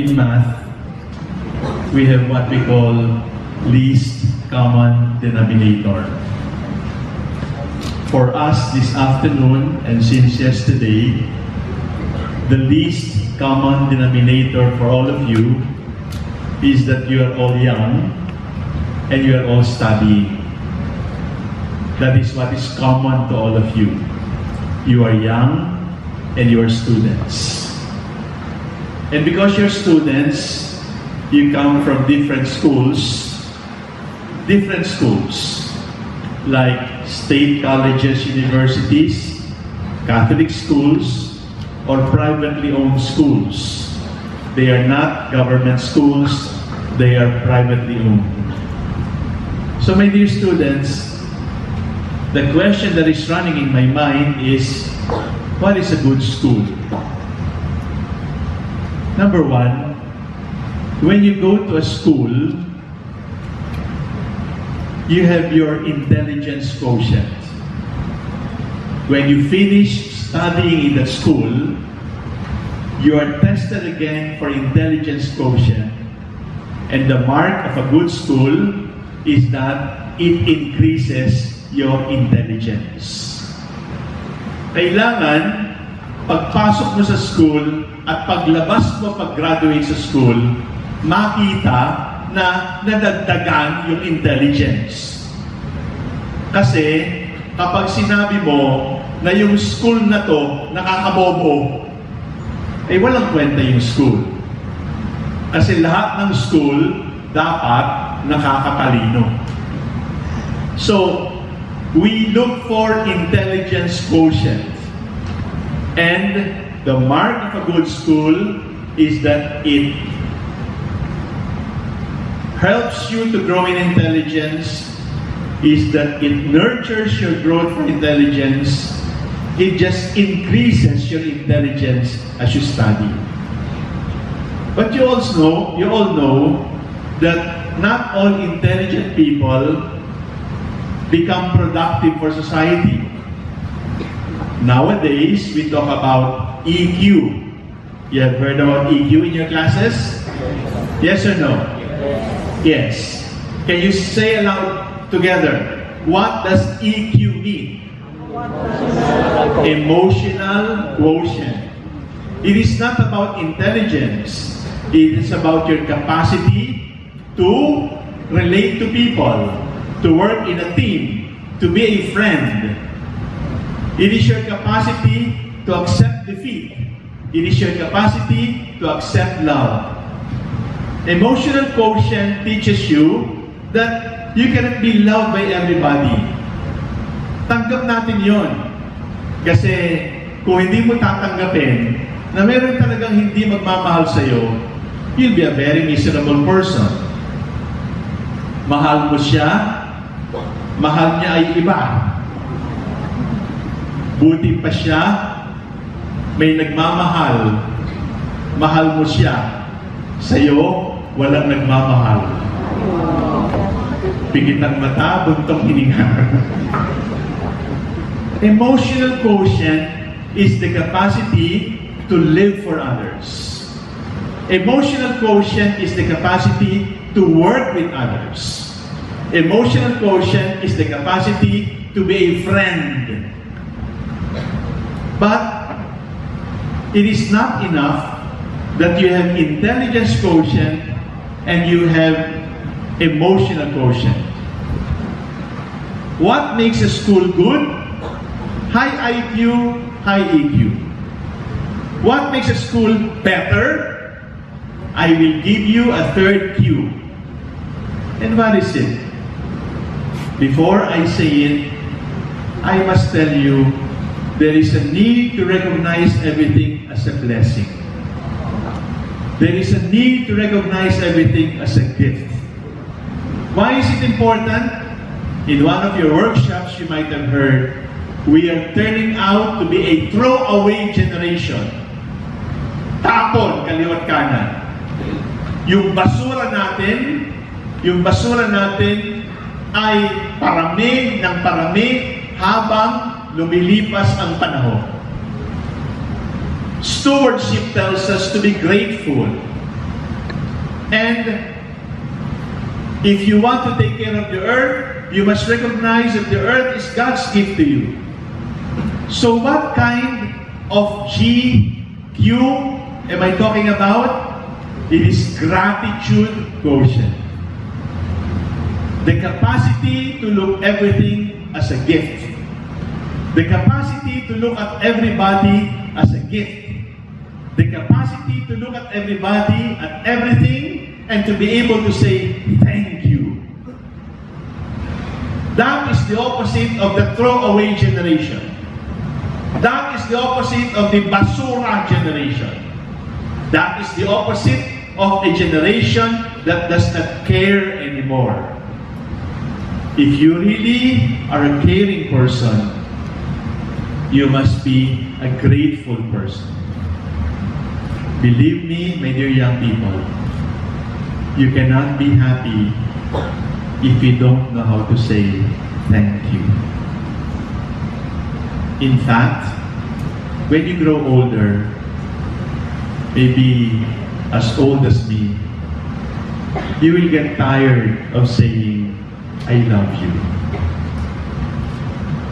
in math, we have what we call least common denominator. For us this afternoon and since yesterday, the least common denominator for all of you is that you are all young and you are all studying. That is what is common to all of you. You are young and you are students. And because you're students, you come from different schools, like state colleges, universities, Catholic schools, or privately owned schools. They are not government schools, they are privately owned. So my dear students, the question that is running in my mind is, what is a good school? Number one, when you go to a school, you have your intelligence quotient. When you finish studying in that school, you are tested again for intelligence quotient. And the mark of a good school is that it increases your intelligence. Kailangan, pagpasok mo sa school at paglabas mo pag-graduate sa school, makita na nadagdagan yung intelligence. Kasi kapag sinabi mo na yung school na to nakakabobo, ay walang kwenta yung school. Kasi lahat ng school dapat nakakatalino. So, we look for intelligence quotient. And the mark of a good school is that it helps you to grow in intelligence, is that it nurtures your growth for intelligence. It just increases your intelligence as you study. But you all know that not all intelligent people become productive for society. Nowadays, we talk about EQ. You have heard about EQ in your classes? Yes or no? Yes. Can you say aloud together, what does EQ mean? Emotional quotient. It is not about intelligence. It is about your capacity to relate to people, to work in a team, to be a friend. It is your capacity to accept defeat. It is your capacity to accept love. Emotional quotient teaches you that you cannot be loved by everybody. Tanggap natin yon. Kasi kung hindi mo tatanggapin na meron talagang hindi magmamahal sa'yo, you'll be a very miserable person. Mahal mo siya, mahal niya ay iba. Buti pa siya, may nagmamahal, mahal mo siya. Sa'yo, walang nagmamahal. Pigit ang mata, buntong hininga. Emotional quotient is the capacity to live for others. Emotional quotient is the capacity to work with others. Emotional quotient is the capacity to be a friend. But it is not enough that you have intelligence quotient and you have emotional quotient. What makes a school good? High IQ, high EQ. What makes a school better? I will give you a third Q. And what is it? Before I say it, I must tell you, there is a need to recognize everything as a blessing. There is a need to recognize everything as a gift. Why is it important? In one of your workshops, you might have heard, we are turning out to be a throwaway generation. Tapon, kaliwat kanan. Yung basura natin ay parami ng parami habang lumilipas ang panahon. Stewardship tells us to be grateful. And if you want to take care of the earth, you must recognize that the earth is God's gift to you. So what kind of GQ am I talking about? It is gratitude quotient. The capacity to look everything as a gift. The capacity to look at everybody as a gift. The capacity to look at everybody, at everything, and to be able to say, thank you. That is the opposite of the throwaway generation. That is the opposite of the basura generation. That is the opposite of a generation that does not care anymore. If you really are a caring person, you must be a grateful person. Believe me, my dear young people, you cannot be happy if you don't know how to say thank you. In fact, when you grow older, maybe as old as me, you will get tired of saying, I love you.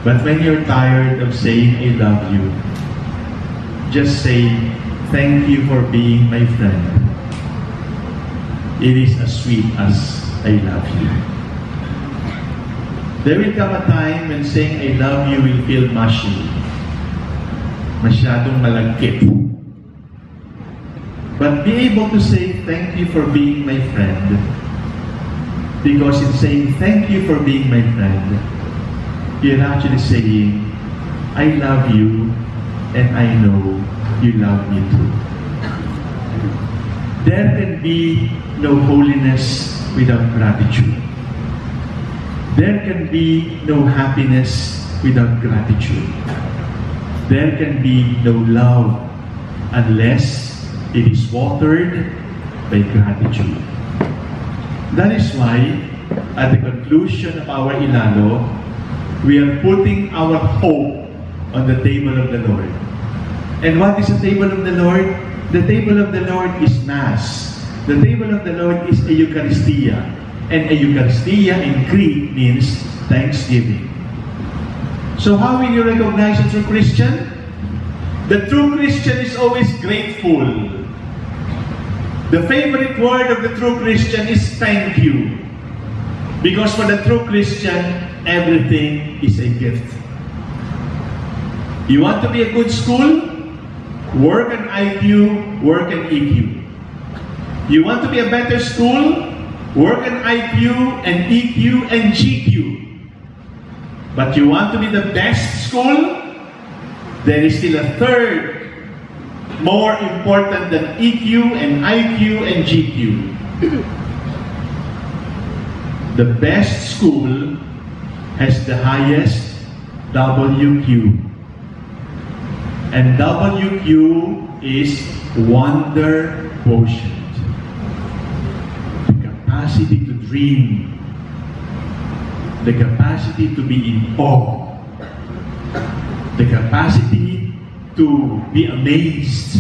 But when you're tired of saying I love you, just say, thank you for being my friend. It is as sweet as I love you. There will come a time when saying I love you will feel mushy. Masyadong malagkit. But be able to say thank you for being my friend. Because in saying thank you for being my friend, you're actually saying, I love you and I know you love me too. There can be no holiness without gratitude. There can be no happiness without gratitude. There can be no love unless it is watered by gratitude. That is why, at the conclusion of our Ilalo, we are putting our hope on the table of the Lord. And what is the table of the Lord? The table of the Lord is Mass. The table of the Lord is a Eucharistia. And a Eucharistia in Greek means thanksgiving. So how will you recognize a true Christian? The true Christian is always grateful. The favorite word of the true Christian is thank you. Because for the true Christian, everything is a gift. You want to be a good school? Work on IQ, work on EQ. You want to be a better school? Work on IQ and EQ and GQ. But you want to be the best school? There is still a third, more important than EQ and IQ and GQ. The best school has the highest WQ. And WQ is wonder quotient. The capacity to dream. The capacity to be in awe. The capacity to be amazed.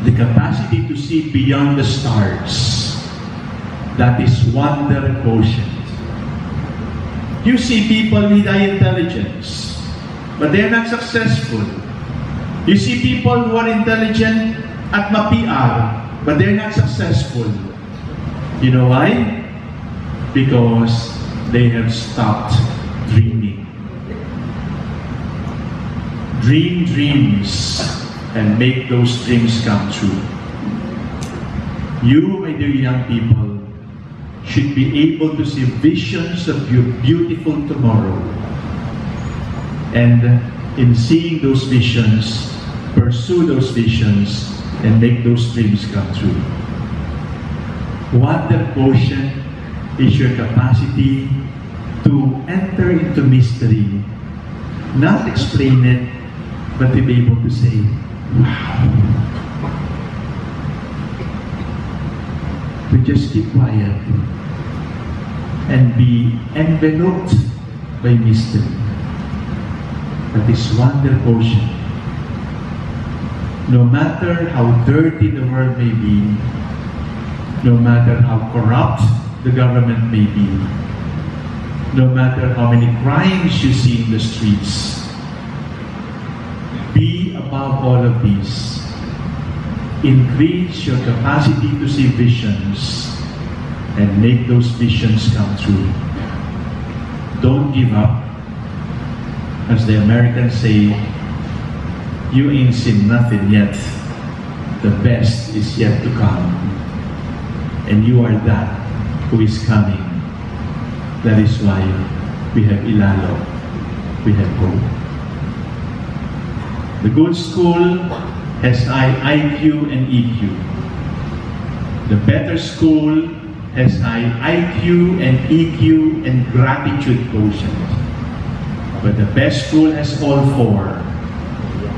The capacity to see beyond the stars. That is wonder quotient. You see people with high intelligence, but they are not successful. You see people who are intelligent at ma-PR, but they are not successful. You know why? Because they have stopped dreaming. Dream dreams and make those dreams come true. You, my dear young people, should be able to see visions of your beautiful tomorrow. And in seeing those visions, pursue those visions and make those dreams come true. Wonder quotient is your capacity to enter into mystery, not explain it, but to be able to say, wow. To just keep quiet and be enveloped by mystery. That is wonder quotient. No matter how dirty the world may be, No matter how corrupt the government may be, no matter how many crimes you see in the streets, be above all of these. Increase your capacity to see visions and make those visions come true. Don't give up. As the Americans say, you ain't seen nothing yet. The best is yet to come. And you are that who is coming. That is why we have ilalo. We have hope. The good school has high IQ and EQ. The better school has high IQ and EQ and gratitude quotient. But the best school has all four: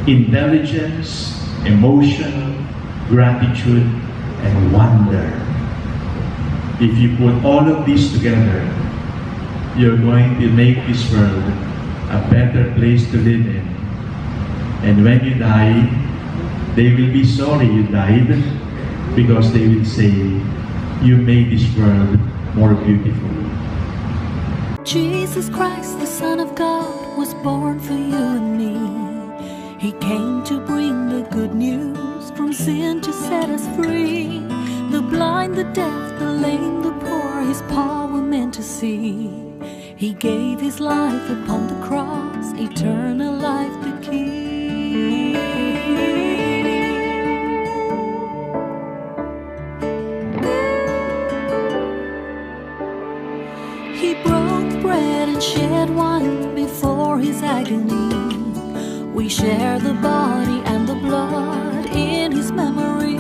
intelligence, emotion, gratitude, and wonder. If you put all of these together, you're going to make this world a better place to live in. And when you die, they will be sorry you died, because they will say, you made this world more beautiful. Jesus Christ, the Son of God, was born for you and me. He came to bring the good news, from sin to set us free. The blind, the deaf, the lame, the poor, His power meant to see. He gave His life upon the cross, eternal life the key. He broke bread and shed wine before His agony. We share the body and the blood in His memory.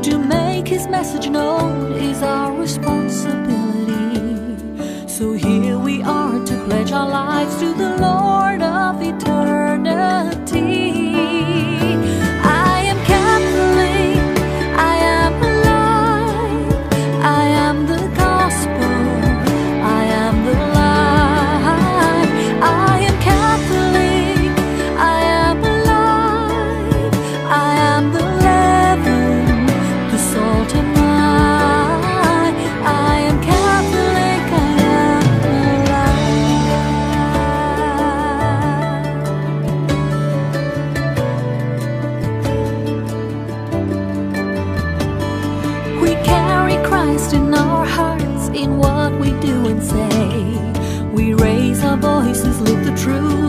To make His message known is our responsibility. So here we are to pledge our lives to the Lord of eternity. I am Catholic, I am alive, I am the gospel, I am the light. I am Catholic, I am alive, I am the leaven, the salt and light. I am Catholic, I am alive. We carry Christ in our hearts, in what we do and say. We raise our voices, live the truth